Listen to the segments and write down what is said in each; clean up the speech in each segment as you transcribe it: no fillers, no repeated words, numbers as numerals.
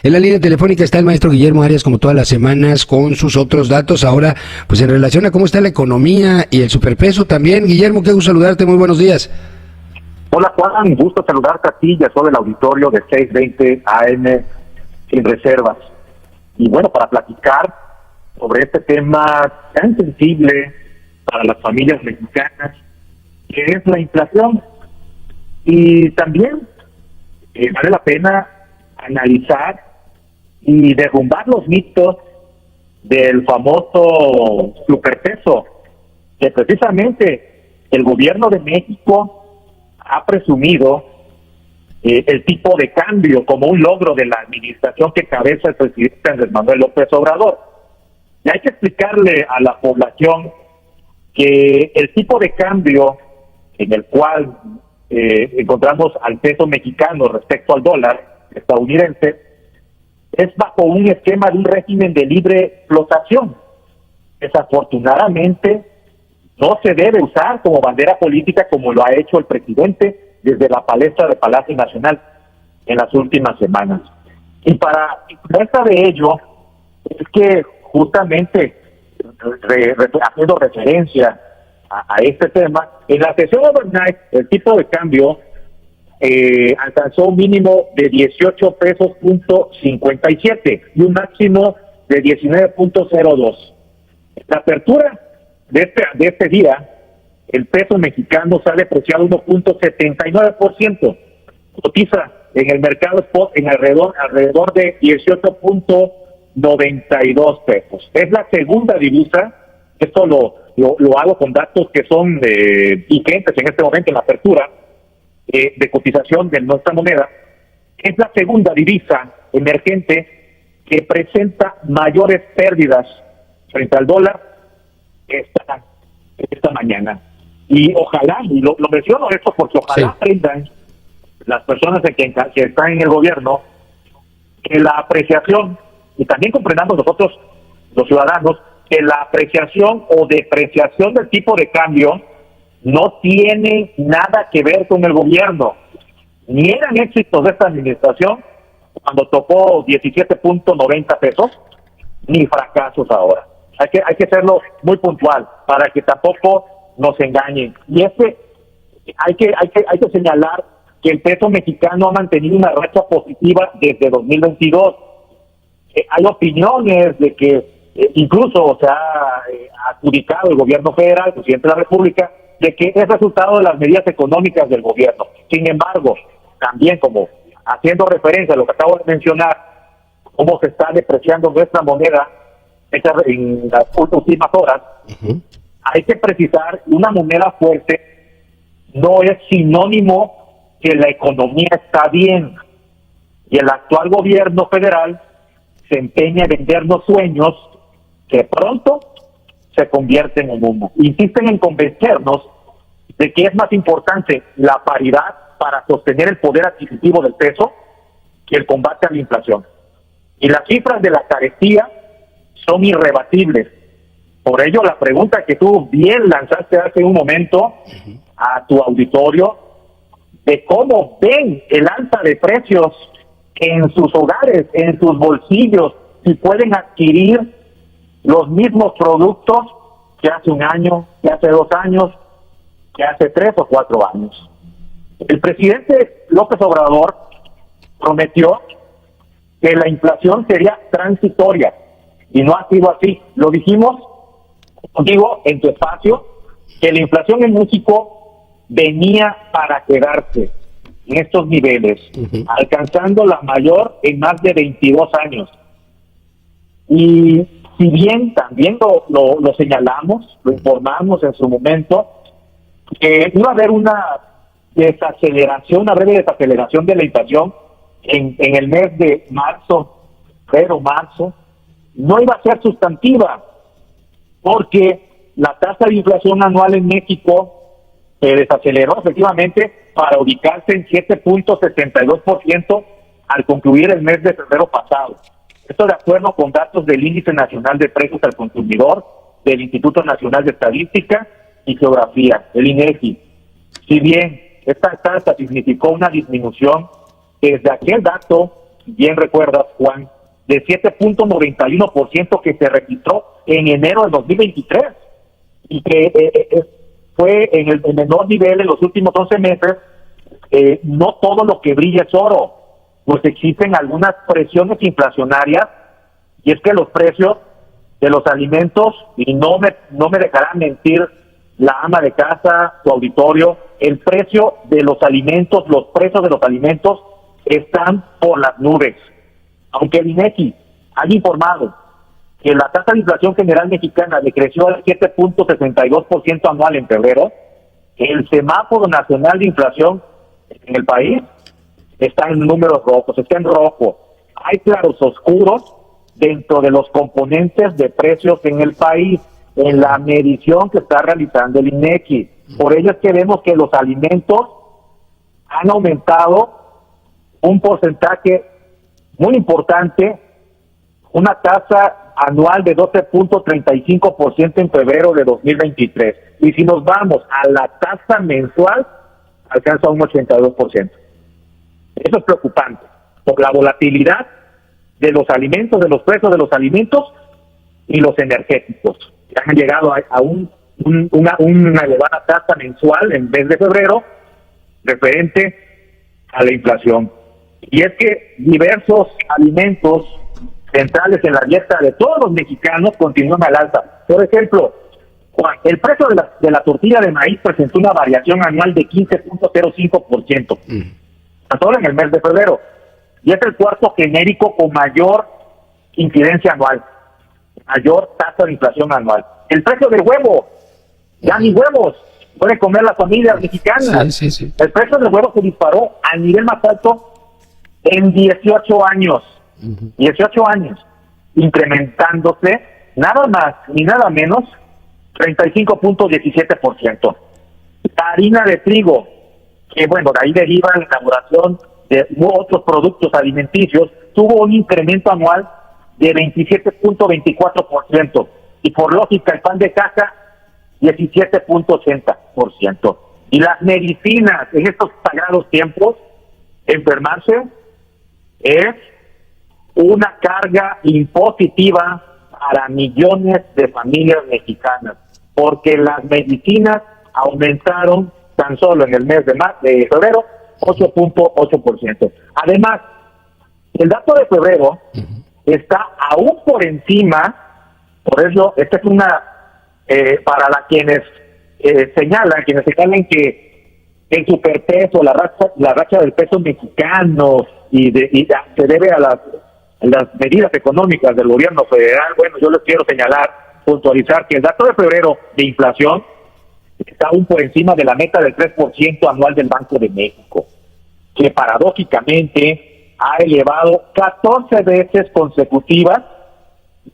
En la línea telefónica está el maestro Guillermo Arias, como todas las semanas, con sus otros datos. Ahora, pues en relación a cómo está la economía y el superpeso también. Guillermo, qué gusto saludarte, muy buenos días. Hola Juan, gusto saludarte a ti y a todo el auditorio de 620 AM sin reservas. Y bueno, para platicar sobre este tema tan sensible para las familias mexicanas, que es la inflación. Y también vale la pena analizar y derrumbar los mitos del famoso superpeso, que precisamente el gobierno de México ha presumido el tipo de cambio como un logro de la administración que cabeza el presidente Andrés Manuel López Obrador. Y hay que explicarle a la población que el tipo de cambio en el cual encontramos al peso mexicano respecto al dólar estadounidense es bajo un esquema de un régimen de libre flotación. Desafortunadamente, no se debe usar como bandera política como lo ha hecho el presidente desde la palestra de Palacio Nacional en las últimas semanas. Y para muestra de ello es que justamente haciendo referencia a este tema, en la sesión overnight el tipo de cambio alcanzó un mínimo de 18 pesos punto 57 y un máximo de 19.02. La apertura de este día, el peso mexicano sale apreciado 1.79%, cotiza en el mercado spot en alrededor de 18.92 pesos. Es la segunda divisa, esto lo hago con datos que son vigentes en este momento en la apertura de cotización de nuestra moneda, es la segunda divisa emergente que presenta mayores pérdidas frente al dólar esta mañana. Y ojalá, y lo menciono esto porque ojalá aprendan las personas que están en el gobierno que la apreciación, y también comprendamos nosotros los ciudadanos, que la apreciación o depreciación del tipo de cambio no tiene nada que ver con el gobierno. Ni eran éxitos de esta administración cuando tocó 17.90 pesos, ni fracasos ahora. Hay que hacerlo muy puntual para que tampoco nos engañen. Y hay que señalar que el peso mexicano ha mantenido una racha positiva desde 2022. Hay opiniones de que incluso se ha adjudicado el gobierno federal, el presidente de la República, de que es resultado de las medidas económicas del gobierno. Sin embargo, también como haciendo referencia a lo que acabo de mencionar, cómo se está depreciando nuestra moneda en las últimas horas, hay que precisar, una moneda fuerte no es sinónimo que la economía está bien. Y el actual gobierno federal se empeña en vendernos sueños que pronto se convierten en humo. Insisten en convencernos de que es más importante la paridad para sostener el poder adquisitivo del peso que el combate a la inflación. Y las cifras de la carestía son irrebatibles. Por ello, la pregunta que tú bien lanzaste hace un momento a tu auditorio, de cómo ven el alza de precios en sus hogares, en sus bolsillos, si pueden adquirir los mismos productos que hace un año, que hace 2 años, que hace 3 o 4 años. El presidente López Obrador prometió que la inflación sería transitoria y no ha sido así. Lo dijimos contigo en tu espacio, que la inflación en México venía para quedarse en estos niveles, alcanzando la mayor en más de 22 años. Y si bien también lo señalamos, lo informamos en su momento, que iba a haber una breve desaceleración de la inflación en el mes de marzo, no iba a ser sustantiva, porque la tasa de inflación anual en México se desaceleró efectivamente para ubicarse en 7.72% al concluir el mes de febrero pasado. Esto de acuerdo con datos del Índice Nacional de Precios al Consumidor, del Instituto Nacional de Estadística y Geografía, el INEGI. Si bien esta tasa significó una disminución desde aquel dato bien recuerdas, Juan, de 7.91% que se registró en enero de 2023 y que fue en el menor nivel en los últimos 12 meses. No todo lo que brilla es oro, pues existen algunas presiones inflacionarias, y es que los precios de los alimentos, y no me dejará mentir la ama de casa, su auditorio, el precio de los alimentos, los precios de los alimentos están por las nubes. Aunque el INEGI haya informado que la tasa de inflación general mexicana decreció al 7.62% anual en febrero, el semáforo nacional de inflación en el país está en números rojos, está en rojo. Hay claros oscuros dentro de los componentes de precios en el país, en la medición que está realizando el INEGI. Por ello es que vemos que los alimentos han aumentado un porcentaje muy importante, una tasa anual de 12.35% en febrero de 2023. Y si nos vamos a la tasa mensual, alcanza un 82%. Eso es preocupante, por la volatilidad de los alimentos, de los precios de los alimentos y los energéticos, que han llegado a una elevada tasa mensual en mes de febrero, referente a la inflación. Y es que diversos alimentos centrales en la dieta de todos los mexicanos continúan al alza. Por ejemplo, Juan, el precio de la tortilla de maíz presentó una variación anual de 15.05%, tan solo en el mes de febrero, y es el cuarto genérico con mayor incidencia anual, mayor tasa de inflación anual. El precio del huevo, ya ni huevos pueden comer las familias mexicanas. Sí. El precio del huevo se disparó al nivel más alto en 18 años. 18 años, incrementándose nada más ni nada menos 35.17%. La harina de trigo, que bueno, de ahí deriva la elaboración de otros productos alimenticios, tuvo un incremento anual de 27.24%, y por lógica el pan de caja 17.80%. Y las medicinas en estos sagrados tiempos, enfermarse es una carga impositiva para millones de familias mexicanas, porque las medicinas aumentaron tan solo en el mes de febrero 8.8%. Además, el dato de febrero está aún por encima, por eso esta es una para quienes señalan que el superpeso, la racha del peso mexicano y se debe a las medidas económicas del gobierno federal. Bueno, yo les quiero señalar, puntualizar que el dato de febrero de inflación está aún por encima de la meta del 3% anual del Banco de México, que paradójicamente ha elevado 14 veces consecutivas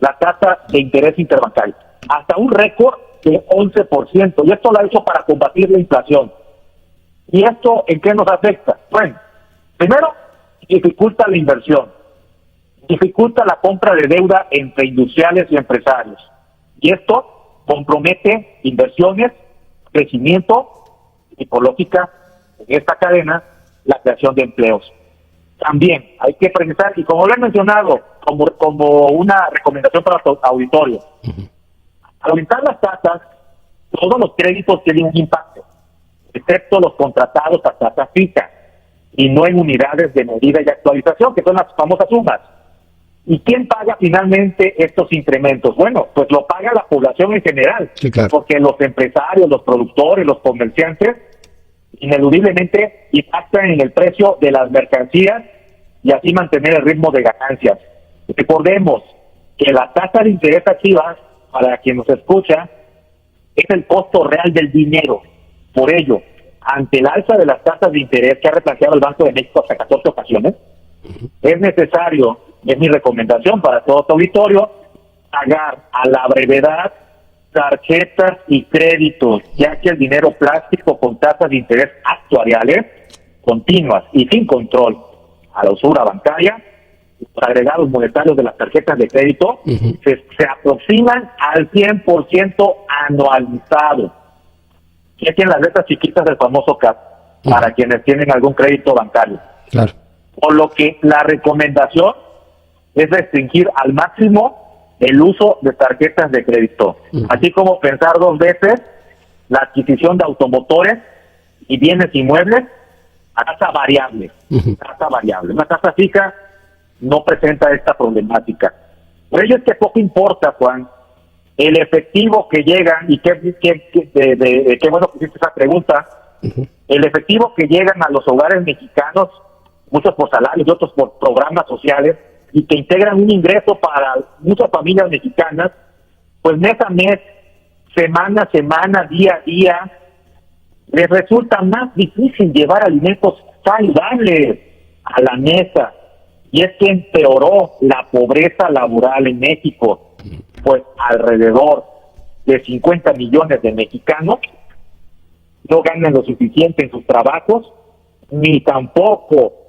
la tasa de interés interbancario, hasta un récord de 11%, y esto lo ha hecho para combatir la inflación. ¿Y esto en qué nos afecta? Bueno, primero, dificulta la inversión, dificulta la compra de deuda entre industriales y empresarios, y esto compromete inversiones, crecimiento y, por lógica, en esta cadena, la creación de empleos. También hay que precisar, y como lo he mencionado, como una recomendación para tu auditorio, al aumentar las tasas, todos los créditos tienen un impacto, excepto los contratados a tasa fija y no en unidades de medida y actualización, que son las famosas sumas. ¿Y quién paga finalmente estos incrementos? Bueno, pues lo paga la población en general, sí, claro, porque los empresarios, los productores, los comerciantes, ineludiblemente impactan en el precio de las mercancías y así mantener el ritmo de ganancias. Recordemos que la tasa de interés activa, para quien nos escucha, es el costo real del dinero. Por ello, ante el alza de las tasas de interés que ha replanteado el Banco de México hasta 14 ocasiones, es necesario, es mi recomendación para todo tu auditorio, pagar a la brevedad tarjetas y créditos, ya que el dinero plástico con tasas de interés actuariales continuas y sin control a la usura bancaria, los agregados monetarios de las tarjetas de crédito se aproximan al 100% anualizado. Chequen las letras chiquitas del famoso CAP para quienes tienen algún crédito bancario. Claro. por lo que la recomendación es restringir al máximo el uso de tarjetas de crédito, así como pensar 2 veces la adquisición de automotores y bienes inmuebles a tasa variable. Una tasa fija no presenta esta problemática. Por ello es que poco importa, Juan, el efectivo que llega, y qué bueno que hiciste esa pregunta, el efectivo que llegan a los hogares mexicanos, muchos por salarios y otros por programas sociales, y que integran un ingreso para muchas familias mexicanas, pues mes a mes, semana a semana, día a día, les resulta más difícil llevar alimentos saludables a la mesa. Y es que empeoró la pobreza laboral en México, pues alrededor de 50 millones de mexicanos no ganan lo suficiente en sus trabajos, ni tampoco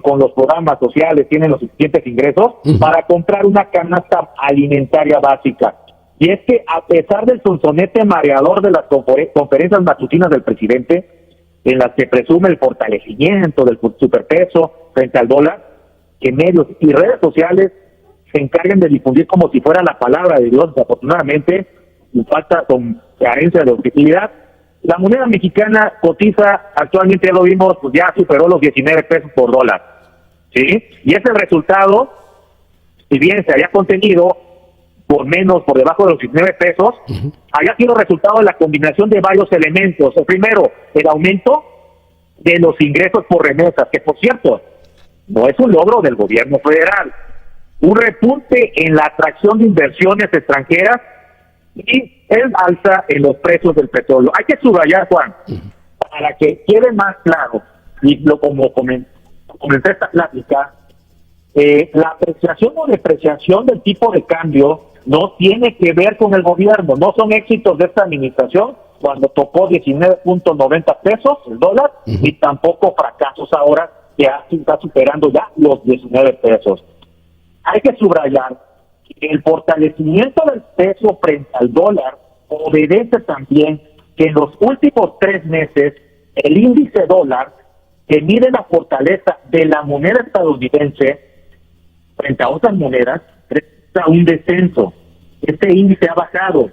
con los programas sociales tienen los suficientes ingresos para comprar una canasta alimentaria básica. Y es que a pesar del sonsonete mareador de las conferencias matutinas del presidente, en las que presume el fortalecimiento del superpeso frente al dólar, que medios y redes sociales se encargan de difundir como si fuera la palabra de Dios, desafortunadamente, y falta con carencia de objetividad, la moneda mexicana cotiza actualmente, ya lo vimos, pues ya superó los 19 pesos por dólar, ¿sí? Y ese resultado, si bien se había contenido por debajo de los 19 pesos, había sido resultado de la combinación de varios elementos. El primero, el aumento de los ingresos por remesas, que por cierto, no es un logro del gobierno federal. Un repunte en la atracción de inversiones extranjeras y el alza en los precios del petróleo. Hay que subrayar, Juan, para que quede más claro, y como comencé esta plática, la apreciación o depreciación del tipo de cambio no tiene que ver con el gobierno, no son éxitos de esta administración cuando tocó 19.90 pesos el dólar, y tampoco fracasos ahora que está superando ya los 19 pesos. Hay que subrayar que el fortalecimiento del peso frente al dólar obedece también que en los últimos 3 meses el índice dólar, que mide la fortaleza de la moneda estadounidense frente a otras monedas, presenta un descenso. Este índice ha bajado.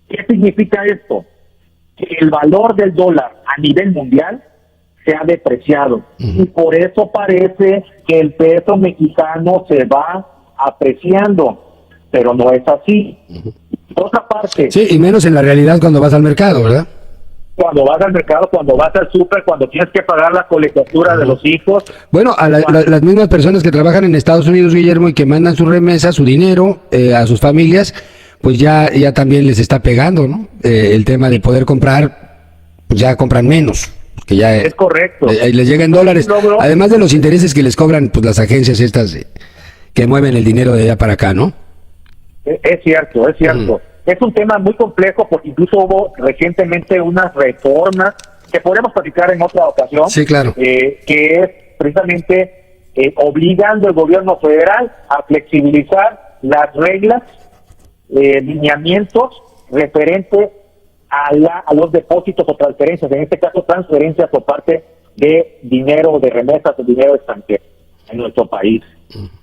¿Qué significa esto? Que el valor del dólar a nivel mundial se ha depreciado, y por eso parece que el peso mexicano se va apreciando, pero no es así. Por otra parte, sí, y menos en la realidad cuando vas al mercado, ¿verdad? Cuando vas al mercado, cuando vas al súper, cuando tienes que pagar la colegiatura de los hijos. Bueno, a las mismas personas que trabajan en Estados Unidos, Guillermo, y que mandan su remesa, su dinero a sus familias, pues ya también les está pegando, ¿no? El tema de poder comprar, pues ya compran menos. Que ya es correcto. Les llega en dólares, además de los intereses que les cobran pues las agencias estas que mueven el dinero de allá para acá, ¿no? Es cierto. Es un tema muy complejo porque incluso hubo recientemente unas reformas que podemos platicar en otra ocasión. Sí, claro. Que es precisamente obligando al gobierno federal a flexibilizar las reglas, lineamientos referentes a los depósitos o transferencias, en este caso transferencias por parte de dinero, de remesas de dinero extranjero en nuestro país.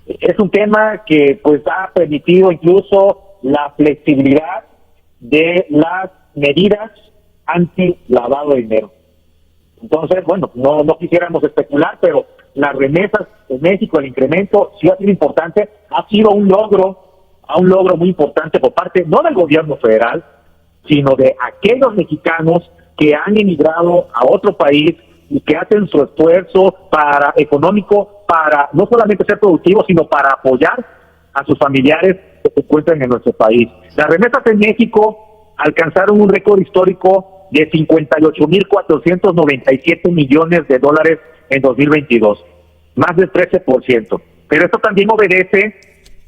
Es un tema que pues ha permitido incluso la flexibilidad de las medidas anti-lavado de dinero. Entonces, bueno, no quisiéramos especular, pero las remesas en México, el incremento sí ha sido importante, ha sido un logro muy importante por parte, no del gobierno federal, sino de aquellos mexicanos que han emigrado a otro país y que hacen su esfuerzo económico para no solamente ser productivos, sino para apoyar a sus familiares que se encuentran en nuestro país. Las remesas en México alcanzaron un récord histórico de 58.497 millones de dólares en 2022, más del 13%. Pero esto también obedece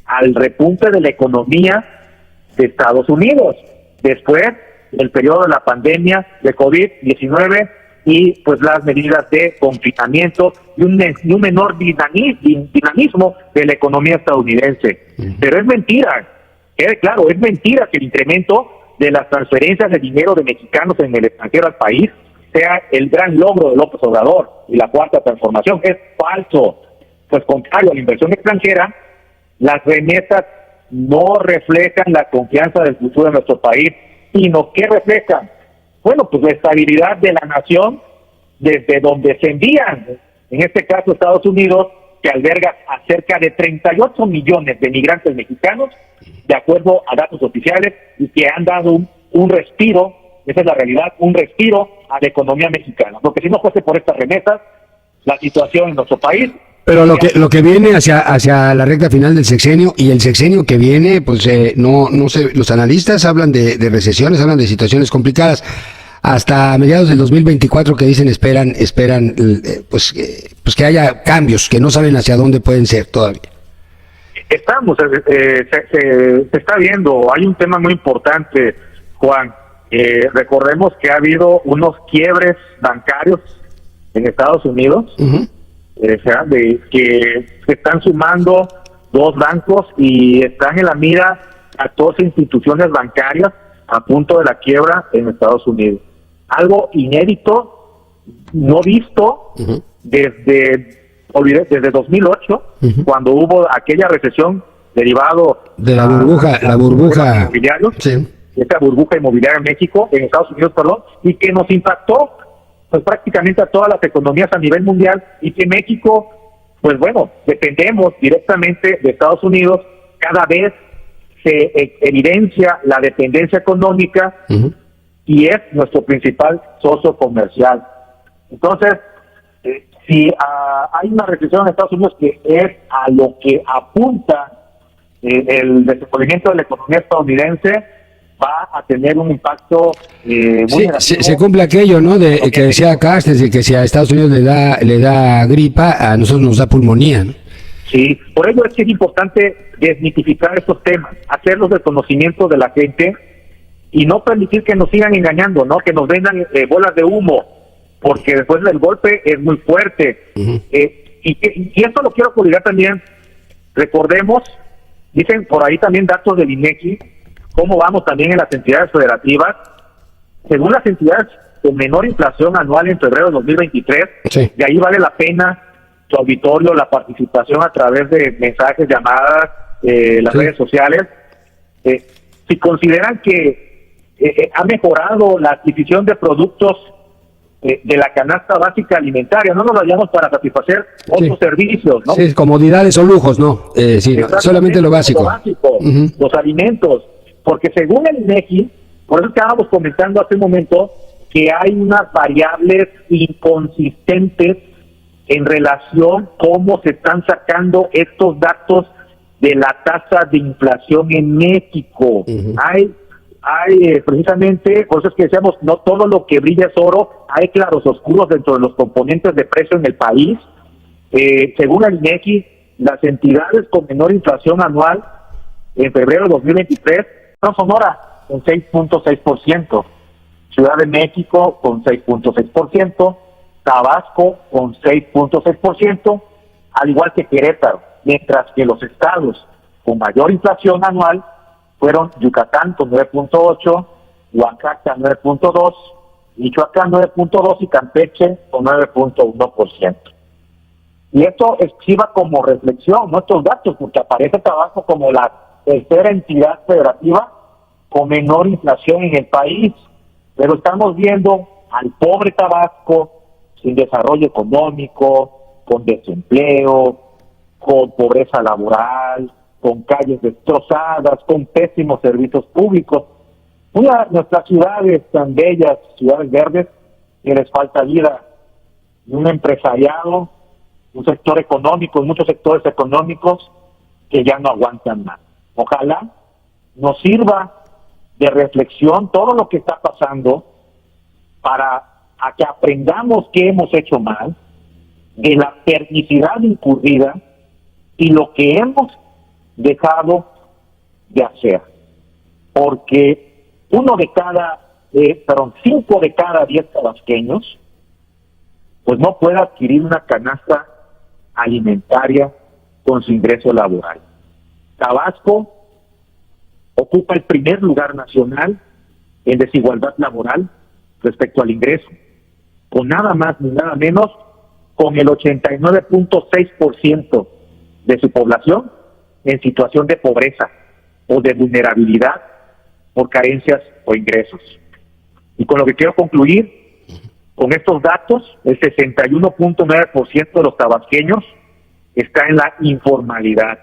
al repunte de la economía de Estados Unidos, después del periodo de la pandemia de COVID-19 y pues las medidas de confinamiento y un menor dinamismo de la economía estadounidense. Pero es mentira, quede claro, es mentira que el incremento de las transferencias de dinero de mexicanos en el extranjero al país sea el gran logro de López Obrador y la cuarta transformación. Es falso. Pues contrario a la inversión extranjera, las remesas no reflejan la confianza del futuro de nuestro país, sino que reflejan, bueno, pues la estabilidad de la nación desde donde se envían, en este caso Estados Unidos, que alberga a cerca de 38 millones de migrantes mexicanos, de acuerdo a datos oficiales, y que han dado un respiro, esa es la realidad, un respiro a la economía mexicana. Porque si no fuese por estas remesas, la situación en nuestro país... Pero lo que viene hacia la recta final del sexenio y el sexenio que viene, pues no sé, los analistas hablan de recesiones, hablan de situaciones complicadas. Hasta mediados del 2024 que dicen esperan pues que haya cambios, que no saben hacia dónde pueden ser todavía. Estamos, se está viendo, hay un tema muy importante, Juan. Recordemos que ha habido unos quiebres bancarios en Estados Unidos, de que se están sumando 2 bancos y están en la mira 14 instituciones bancarias a punto de la quiebra en Estados Unidos. Algo inédito, no visto desde 2008, cuando hubo aquella recesión derivado de la burbuja sí. Esta burbuja inmobiliaria en México, en Estados Unidos, perdón, y que nos impactó pues prácticamente a todas las economías a nivel mundial, y que México, pues bueno, dependemos directamente de Estados Unidos. Cada vez se evidencia la dependencia económica y es nuestro principal socio comercial. Entonces, si hay una recesión en Estados Unidos, que es a lo que apunta el desenvolvimiento de la economía estadounidense, va a tener un impacto muy negativo. Se cumple aquello, ¿no? De que decía Castes, de que si a Estados Unidos le da gripa, a nosotros nos da pulmonía, ¿no? Sí, por ello es que es importante desmitificar estos temas, hacerlos del conocimiento de la gente y no permitir que nos sigan engañando, ¿no? Que nos vendan bolas de humo, porque después del golpe es muy fuerte. Y esto lo quiero colocar también. Recordemos, dicen por ahí también datos del INEGI, cómo vamos también en las entidades federativas. Según las entidades con menor inflación anual en febrero de 2023, sí. De ahí vale la pena su auditorio, la participación a través de mensajes, llamadas, las redes sociales. Si consideran que ha mejorado la adquisición de productos de la canasta básica alimentaria, no nos vayamos para satisfacer otros servicios, ¿no? Sí, comodidades o lujos, ¿no? Sí, solamente lo básico. Los alimentos. Porque según el INEGI, por eso estábamos comentando hace un momento, que hay unas variables inconsistentes en relación cómo se están sacando estos datos de la tasa de inflación en México. Hay precisamente, por eso es que decíamos, no todo lo que brilla es oro, hay claros oscuros dentro de los componentes de precio en el país. Según el INEGI, las entidades con menor inflación anual en febrero de 2023 son Sonora con 6.6%, Ciudad de México con 6.6%, Tabasco con 6.6%, al igual que Querétaro, mientras que los estados con mayor inflación anual fueron Yucatán con 9.8%, Oaxaca 9.2%, Michoacán 9.2% y Campeche con 9.1%. Y esto sirva como reflexión, ¿no? Estos datos, porque aparece Tabasco como la tercera entidad federativa con menor inflación en el país, pero estamos viendo al pobre Tabasco sin desarrollo económico, con desempleo, con pobreza laboral, con calles destrozadas, con pésimos servicios públicos. Una de nuestras ciudades tan bellas, ciudades verdes, que les falta vida, un empresariado, un sector económico, muchos sectores económicos que ya no aguantan más. Ojalá nos sirva de reflexión todo lo que está pasando para que aprendamos qué hemos hecho mal, de la pernicidad incurrida y lo que hemos dejado de hacer. Porque 5 de cada 10 tabasqueños pues no puede adquirir una canasta alimentaria con su ingreso laboral. Tabasco ocupa el primer lugar nacional en desigualdad laboral respecto al ingreso. con nada más ni nada menos, con el 89.6% de su población en situación de pobreza o de vulnerabilidad por carencias o ingresos. Y con lo que quiero concluir, con estos datos, el 61.9% de los tabasqueños está en la informalidad.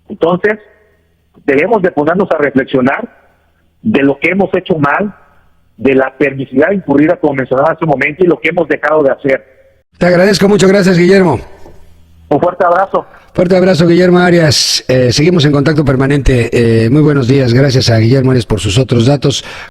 Entonces, debemos de ponernos a reflexionar de lo que hemos hecho mal, de la permisividad incurrida, como mencionaba hace un momento, y lo que hemos dejado de hacer. Te agradezco mucho, gracias Guillermo. Un fuerte abrazo. Fuerte abrazo, Guillermo Arias. Seguimos en contacto permanente. Muy buenos días, gracias a Guillermo Arias por sus otros datos.